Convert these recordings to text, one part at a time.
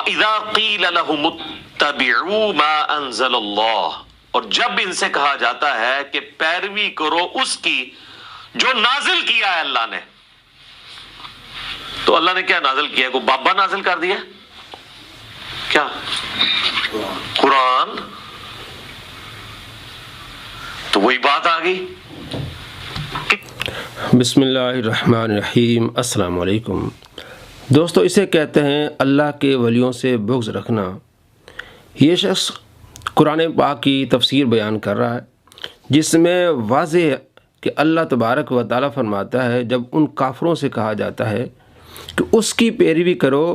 وَإِذَا قِيلَ لَهُمُ اتَّبِعُوا مَا أَنزَلَ اللَّهُ، اور جب ان سے کہا جاتا ہے کہ پیروی کرو اس کی جو نازل کیا ہے اللہ نے، تو اللہ نے کیا نازل کیا ہے؟ کوئی بابا نازل کر دیا کیا؟ قرآن. تو وہی بات آ گئی. بسم اللہ الرحمن الرحیم. السلام علیکم دوستو. اسے کہتے ہیں اللہ کے ولیوں سے بغض رکھنا. یہ شخص قرآن پاک کی تفسیر بیان کر رہا ہے جس میں واضح ہے کہ اللہ تبارک و تعالیٰ فرماتا ہے جب ان کافروں سے کہا جاتا ہے کہ اس کی پیروی کرو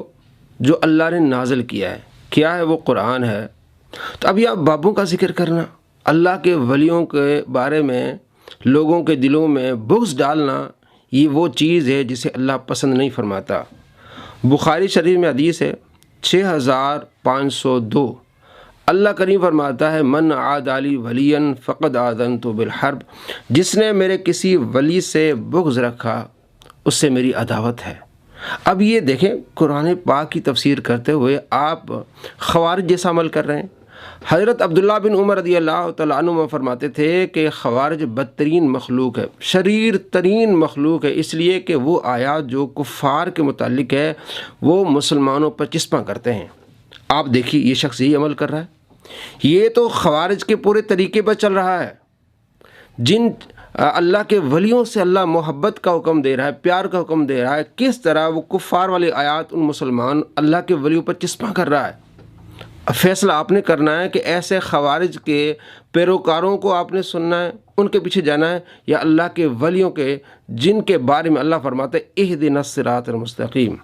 جو اللہ نے نازل کیا ہے. کیا ہے وہ؟ قرآن ہے. تو اب یہ بابوں کا ذکر کرنا، اللہ کے ولیوں کے بارے میں لوگوں کے دلوں میں بغض ڈالنا، یہ وہ چیز ہے جسے اللہ پسند نہیں فرماتا. بخاری شریف میں حدیث ہے 6502. اللہ کریم فرماتا ہے من عاد علی ولیا فقد آذنت بالحرب، جس نے میرے کسی ولی سے بغض رکھا اس سے میری عداوت ہے. اب یہ دیکھیں قرآن پاک کی تفسیر کرتے ہوئے آپ خوارج جیسا عمل کر رہے ہیں. حضرت عبداللہ بن عمر رضی اللہ تعالیٰ عنہ فرماتے تھے کہ خوارج بدترین مخلوق ہے، شریر ترین مخلوق ہے، اس لیے کہ وہ آیات جو کفار کے متعلق ہے وہ مسلمانوں پر چسپاں کرتے ہیں. آپ دیکھیے یہ شخص یہی عمل کر رہا ہے. یہ تو خوارج کے پورے طریقے پر چل رہا ہے. جن اللہ کے ولیوں سے اللہ محبت کا حکم دے رہا ہے، پیار کا حکم دے رہا ہے، کس طرح وہ کفار والی آیات ان مسلمان اللہ کے ولیوں پر چسپاں کر رہا ہے. فیصلہ آپ نے کرنا ہے کہ ایسے خوارج کے پیروکاروں کو آپ نے سننا ہے، ان کے پیچھے جانا ہے، یا اللہ کے ولیوں کے جن کے بارے میں اللہ فرماتا ہے اہدنا الصراط المستقیم.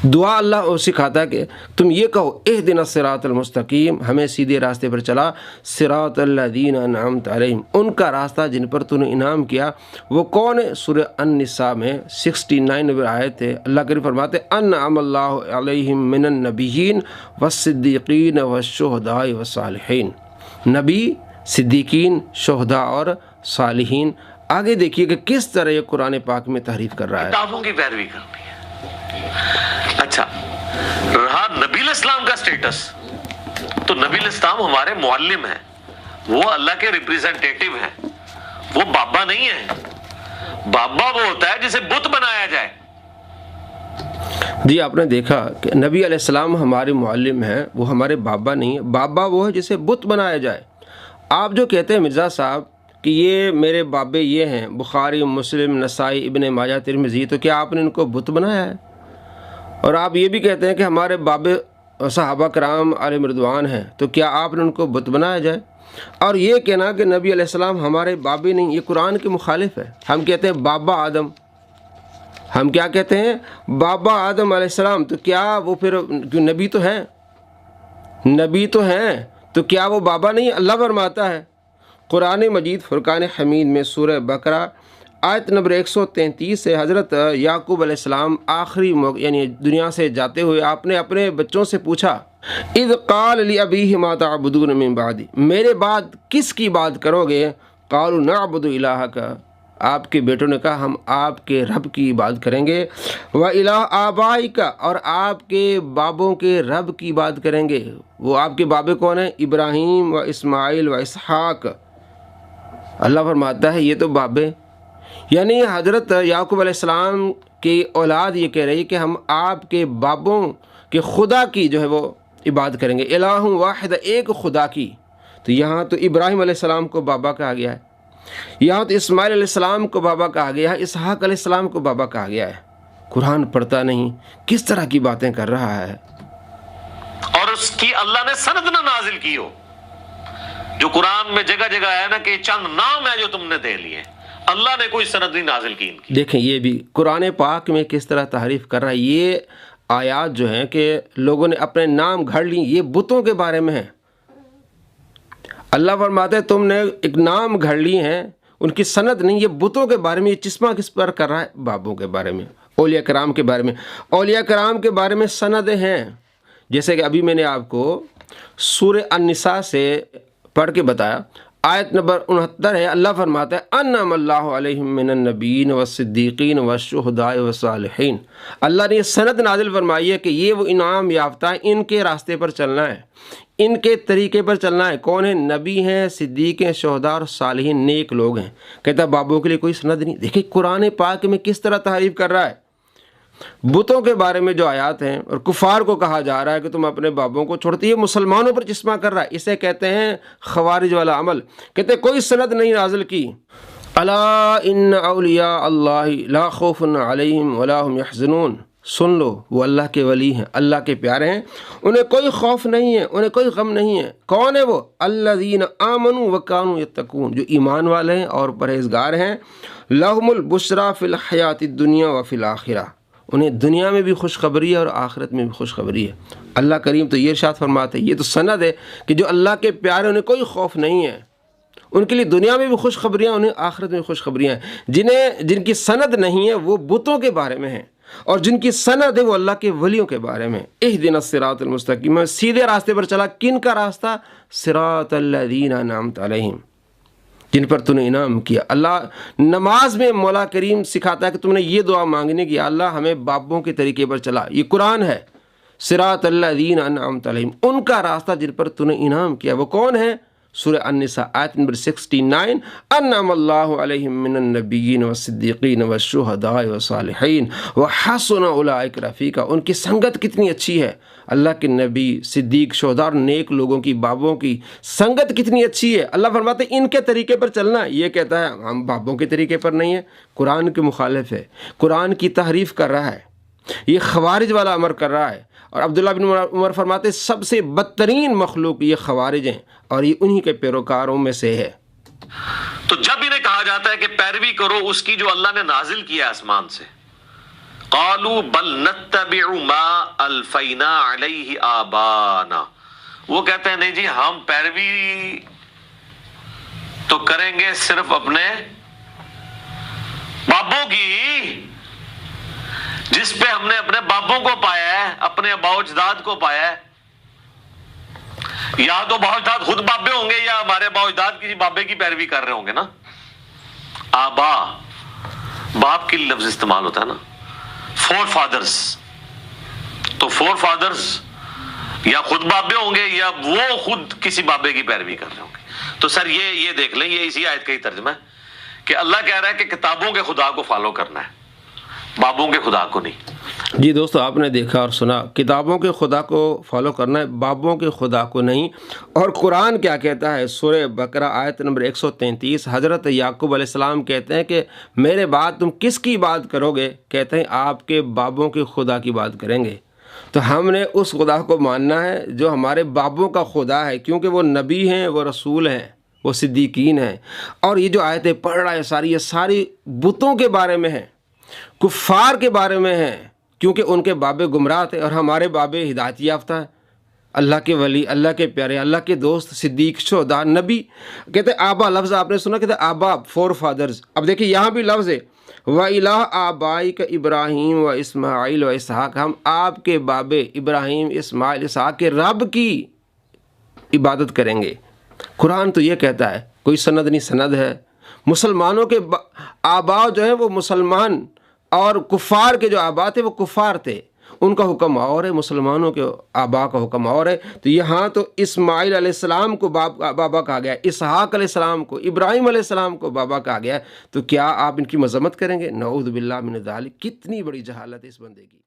دعا اللہ سکھاتا ہے کہ تم یہ کہو اہدنا الصراط المستقیم، ہمیں سیدھے راستے پر چلا، صراط الذین انعمت علیہم، ان کا راستہ جن پر تو نے انعام کیا. وہ کون ہے؟ سورہ النساء میں 69 نمبر آیت ہے. اللہ کریم فرماتے ہیں انعم اللہ علیہم من النبیین والصدیقین والشہداء والصالحین. نبی، صدیقین، شہداء اور صالحین. آگے دیکھیے کہ کس طرح یہ قرآن پاک میں تحریف کر رہا ہے. کتابوں کی پیروی کرنی ہے. اچھا رہا نبی الاسلام کا سٹیٹس، تو نبی الاسلام ہمارے معلم ہیں، وہ اللہ کے ریپریزنٹیٹیو ہیں، وہ بابا نہیں ہیں. بابا وہ ہوتا ہے جسے بت بنایا جائے. جی آپ نے دیکھا کہ نبی علیہ السلام ہمارے معلم ہیں، وہ ہمارے بابا نہیں ہیں. بابا وہ ہے جسے بت بنایا جائے. آپ جو کہتے ہیں مرزا صاحب کہ یہ میرے بابے یہ ہیں، بخاری، مسلم، نسائی، ابن ماجہ، ترمذی، تو کیا آپ نے ان کو بت بنایا ہے؟ اور آپ یہ بھی کہتے ہیں کہ ہمارے بابے صحابہ کرام علیہم رضوان ہیں، تو کیا آپ نے ان کو بت بنایا جائے؟ اور یہ کہنا کہ نبی علیہ السلام ہمارے بابے نہیں، یہ قرآن کے مخالف ہے. ہم کہتے ہیں بابا آدم، ہم کیا کہتے ہیں؟ بابا آدم علیہ السلام. تو کیا وہ پھر نبی تو ہیں؟ نبی تو ہیں، تو کیا وہ بابا نہیں؟ اللہ فرماتا ہے قرآن مجید فرقان حمید میں سورہ بقرہ آیت نمبر 133 سے، حضرت یعقوب علیہ السلام آخری یعنی دنیا سے جاتے ہوئے آپ نے اپنے بچوں سے پوچھا اذ قال لأبیہ ما تعبدون من بعدی، میرے بعد کس کی بات کرو گے؟ قالوا نعبد الہک، آپ کے بیٹوں نے کہا ہم آپ کے رب کی بات کریں گے، وَإِلَٰهَ آبَائِكَ، اور آپ کے بابوں کے رب کی بات کریں گے. وہ آپ کے بابے کون ہیں؟ ابراہیم و اسماعیل و اسحاق. اللہ فرماتا ہے یہ تو بابے، یعنی حضرت یعقوب علیہ السلام کی اولاد یہ کہہ رہی کہ ہم آپ کے بابوں کے خدا کی جو ہے وہ عبادت کریں گے، الہ واحد، ایک خدا کی. تو یہاں تو ابراہیم علیہ السلام کو بابا کہا گیا ہے، یہاں تو اسماعیل علیہ السلام کو بابا کہا گیا ہے، اسحاق علیہ السلام کو بابا کہا گیا ہے. قرآن پڑھتا نہیں، کس طرح کی باتیں کر رہا ہے. اور اس کی اللہ نے سند نہ نازل کی ہو، جو قرآن میں جگہ جگہ ہے نا کہ چند نام ہے جو تم نے دے لیے، اللہ نے کوئی سند نہیں نازل کی ان کی. دیکھیں یہ بھی قرآن پاک میں کس طرح تحریف کر رہا ہے. یہ آیات جو ہیں کہ لوگوں نے اپنے نام گھڑ لی، یہ بتوں کے بارے میں ہیں. اللہ فرماتے ہیں تم نے ایک نام گھڑ لی ہیں، ان کی سند نہیں. یہ بتوں کے بارے میں یہ چسپاں کس پر کر رہا ہے؟ بابوں کے بارے میں، اولیاء کرام کے بارے میں. اولیاء کرام کے بارے میں سندیں ہیں، جیسے کہ ابھی میں نے آپ کو سورہ النساء سے پڑھ کے بتایا. آیت نمبر 69 ہے، اللہ فرماتا ہے انعم اللہ علیہم من النبیین والصدیقین والشہداء والصالحین۔ اللہ نے یہ سند نازل فرمائی ہے کہ یہ وہ انعام یافتہ ہیں، ان کے راستے پر چلنا ہے، ان کے طریقے پر چلنا ہے۔ کون ہیں؟ نبی ہیں، صدیق ہیں، شہداء اور صالحین، نیک لوگ ہیں۔ کہتا ہے بابوں کے لیے کوئی سند نہیں۔ دیکھیں قرآن پاک میں کس طرح تعریف کر رہا ہے۔ بتوں کے بارے میں جو آیات ہیں اور کفار کو کہا جا رہا ہے کہ تم اپنے بابوں کو چھوڑتے، یہ مسلمانوں پر چشمہ کر رہا ہے، اسے کہتے ہیں خوارج والا عمل۔ کہتے ہیں کوئی سند نہیں نازل کی۔ الا ان اولیاء اللہ لا خوف علیہم ولا هم یحزنون، سن لو وہ اللہ کے ولی ہیں، اللہ کے پیارے ہیں، انہیں کوئی خوف نہیں ہے، انہیں کوئی غم نہیں ہے۔ کون ہے وہ؟ الذین آمنوا وکانوا یتقون، جو ایمان والے ہیں اور پرہیزگار ہیں۔ لہم البشریٰ فی الحیاۃ الدنیا وفی الآخرہ، انہیں دنیا میں بھی خوشخبری ہے اور آخرت میں بھی خوشخبری ہے۔ اللہ کریم تو یہ ارشاد فرماتے ہیں، یہ تو سند ہے کہ جو اللہ کے پیارے انہیں کوئی خوف نہیں ہے، ان کے لیے دنیا میں بھی خوشخبریاں، انہیں آخرت میں بھی خوشخبریاں ہیں۔ جن کی سند نہیں ہے وہ بتوں کے بارے میں ہیں، اور جن کی سند ہے وہ اللہ کے ولیوں کے بارے میں۔ اہدنا الصراط المستقیم، میں سیدھے راستے پر چلا۔ کن کا راستہ؟ صراط الذین انعمت علیہم، جن پر تو نے انعام کیا۔ اللہ نماز میں مولا کریم سکھاتا ہے کہ تم نے یہ دعا مانگنے کی، اللہ ہمیں بابوں کے طریقے پر چلا۔ یہ قرآن ہے، صراط الذین انعمت علیہم، ان کا راستہ جن پر تو نے انعام کیا۔ وہ کون ہے؟ سورہ النساء آیت نمبر 69، انعم اللہ علیہم من النبیین والصدیقین والشہداء والصالحین وحسن اولئک رفیقا، ان کی سنگت کتنی اچھی ہے۔ اللہ کے نبی، صدیق، شہداء اور نیک لوگوں کی، بابوں کی سنگت کتنی اچھی ہے۔ اللہ فرماتے ہیں ان کے طریقے پر چلنا ہے۔ یہ کہتا ہے ہم بابوں کے طریقے پر نہیں ہے، قرآن کے مخالف ہے، قرآن کی تحریف کر رہا ہے، یہ خوارج والا امر کر رہا ہے۔ اور عبداللہ بن عمر فرماتے ہیں سب سے بدترین مخلوق یہ خوارج ہیں، اور یہ انہی کے پیروکاروں میں سے ہے۔ تو جب انہیں کہا جاتا ہے کہ پیروی کرو اس کی جو اللہ نے نازل کیا آسمان سے، قالوا بل نتبع ما الفینا علیہ آبانا، وہ کہتے ہیں نہیں جی ہم پیروی تو کریں گے صرف اپنے بابوں کی، جس پہ ہم نے اپنے بابوں کو پایا ہے، اپنے آباء و اجداد کو پایا ہے۔ یا تو آباء و اجداد خود بابے ہوں گے یا ہمارے آباء و اجداد کسی بابے کی پیروی کر رہے ہوں گے نا۔ آبا، باپ کی لفظ استعمال ہوتا ہے نا، فور فادرز، تو فور فادرز یا خود بابے ہوں گے یا وہ خود کسی بابے کی پیروی کر رہے ہوں گے۔ تو سر یہ دیکھ لیں، یہ اسی آیت کا ہی ترجمہ ہے کہ اللہ کہہ رہا ہے کہ کتابوں کے خدا کو فالو کرنا ہے، بابوں کے خدا کو نہیں۔ جی دوستو، آپ نے دیکھا اور سنا، کتابوں کے خدا کو فالو کرنا ہے، بابوں کے خدا کو نہیں۔ اور قرآن کیا کہتا ہے؟ سورہ بقرہ آیت نمبر 133، حضرت یعقوب علیہ السلام کہتے ہیں کہ میرے بعد تم کس کی بات کرو گے؟ کہتے ہیں آپ کے بابوں کے خدا کی بات کریں گے۔ تو ہم نے اس خدا کو ماننا ہے جو ہمارے بابوں کا خدا ہے، کیونکہ وہ نبی ہیں، وہ رسول ہیں، وہ صدیقین ہیں۔ اور یہ جو آیتیں پڑھ رہا ہے یہ ساری بتوں کے بارے میں ہیں، کفار کے بارے میں ہیں، کیونکہ ان کے بابے گمراہ تھے اور ہمارے بابے ہدایت یافتہ ہیں، اللہ کے ولی، اللہ کے پیارے، اللہ کے دوست، صدیق، شہداء، نبی۔ کہتے آبا لفظ آپ نے سنا، کہتے آبا فور فادرز۔ اب دیکھیں یہاں بھی لفظ ہے وَإِلَىٰ آبَائِكَ إِبْرَاهِيمَ وَإِسْمَاعِيلَ وَإِسْحَاقَ، ہم آپ کے بابے ابراہیم، اسماعیل، اسحاق کے رب کی عبادت کریں گے۔ قرآن تو یہ کہتا ہے، کوئی سند نہیں، سند ہے۔ مسلمانوں کے آبا جو ہیں وہ مسلمان، اور کفار کے جو آبا تھے وہ کفار تھے، ان کا حکم اور ہے، مسلمانوں کے آبا کا حکم اور ہے۔ تو یہاں تو اسماعیل علیہ السلام کو بابا کہا گیا، اسحاق علیہ السلام کو، ابراہیم علیہ السلام کو بابا کہا گیا، تو کیا آپ ان کی مذمت کریں گے؟ نعوذ باللہ من ذالک، کتنی بڑی جہالت ہے اس بندے کی۔